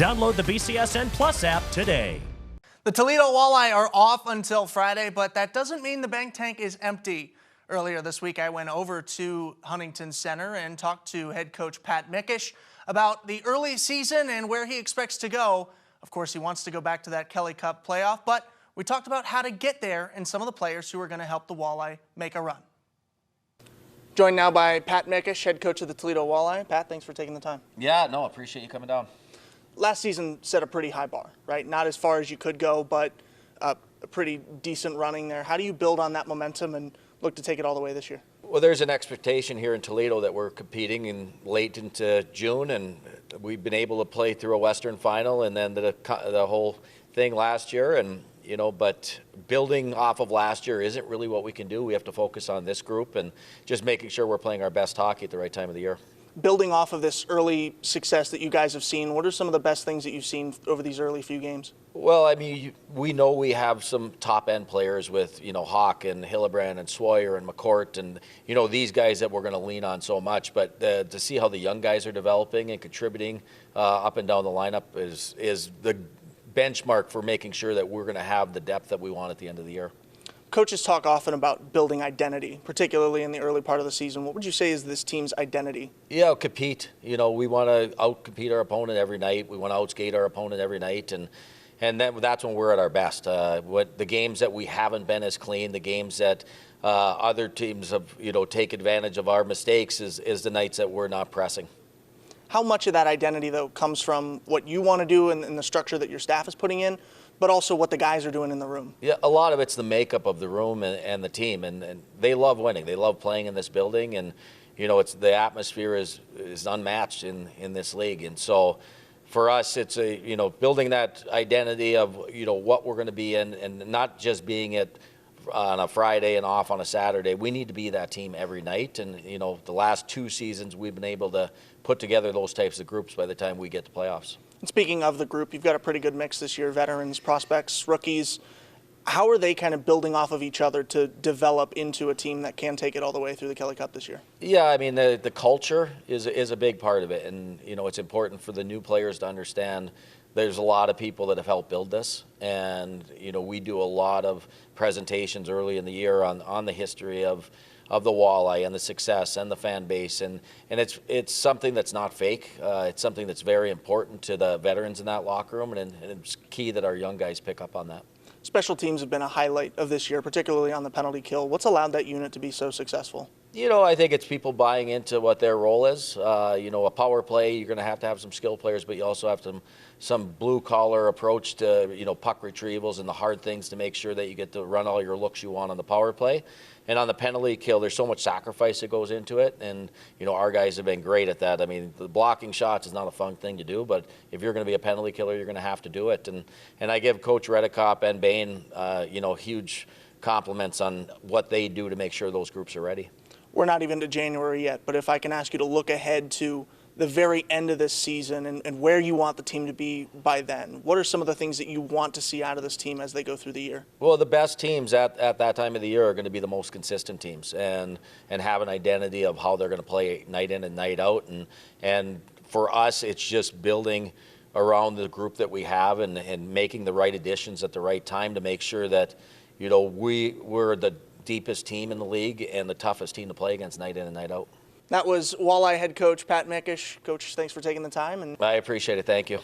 Download the BCSN Plus app today. The Toledo Walleye are off until Friday, but that doesn't mean the bank tank is empty. Earlier this week, I went over to Huntington Center and talked to head coach Pat Mikesch about the early season and where he expects to go. Of course, he wants to go back to that Kelly Cup playoff, but we talked about how to get there and some of the players who are going to help the Walleye make a run. Joined now by Pat Mikesch, head coach of the Toledo Walleye. Pat, thanks for taking the time. Yeah, no, appreciate you coming down. Last season set a pretty high bar, right? Not as far as you could go, but a pretty decent running there. How do you build on that momentum and look to take it all the way this year? Well, there's an expectation here in Toledo that we're competing in late into June, and we've been able to play through a Western final and then the whole thing last year. And but building off of last year isn't really what we can do. We have to focus on this group and just making sure we're playing our best hockey at the right time of the year. Building off of this early success that you guys have seen, what are some of the best things that you've seen over these early few games? Well, I mean, we know we have some top-end players with, Hawk and Hillebrand and Sawyer and McCourt and, these guys that we're going to lean on so much. But to see how the young guys are developing and contributing up and down the lineup is the benchmark for making sure that we're going to have the depth that we want at the end of the year. Coaches talk often about building identity, particularly in the early part of the season. What would you say is this team's identity? Yeah, compete. We want to out-compete our opponent every night. We want to outskate our opponent every night, and that's when we're at our best. The games that we haven't been as clean, the games that other teams have, take advantage of our mistakes is the nights that we're not pressing. How much of that identity, though, comes from what you want to do and the structure that your staff is putting in, but also what the guys are doing in the room? Yeah, a lot of it's the makeup of the room and the team, and they love winning. They love playing in this building, and it's the atmosphere is unmatched in this league. And so for us, it's building that identity of what we're going to be in, and not just being it on a Friday and off on a Saturday. We need to be that team every night, and the last 2 seasons we've been able to put together those types of groups by the time we get to playoffs. And speaking of the group, you've got a pretty good mix this year, veterans, prospects, rookies. How are they kind of building off of each other to develop into a team that can take it all the way through the Kelly Cup this year? Yeah, I mean, the culture is a big part of it, and it's important for the new players to understand there's a lot of people that have helped build this, and we do a lot of presentations early in the year on the history of the Walleye and the success and the fan base, and it's something that's not fake. It's something that's very important to the veterans in that locker room, and it's key that our young guys pick up on that. Special teams have been a highlight of this year, particularly on the penalty kill. What's allowed that unit to be so successful? I think it's people buying into what their role is. A power play, you're going to have some skill players, but you also have some blue-collar approach to, puck retrievals and the hard things to make sure that you get to run all your looks you want on the power play. And on the penalty kill, there's so much sacrifice that goes into it, and, our guys have been great at that. I mean, the blocking shots is not a fun thing to do, but if you're going to be a penalty killer, you're going to have to do it. And I give Coach Redekop and Bain, huge compliments on what they do to make sure those groups are ready. We're not even to January yet, but if I can ask you to look ahead to the very end of this season and where you want the team to be by then, what are some of the things that you want to see out of this team as they go through the year? Well, the best teams at that time of the year are going to be the most consistent teams and have an identity of how they're going to play night in and night out. And for us, it's just building around the group that we have and making the right additions at the right time to make sure that, we're the deepest team in the league and the toughest team to play against night in and night out. That was Walleye head coach Pat Mikesch. Coach, thanks for taking the time. I appreciate it. Thank you.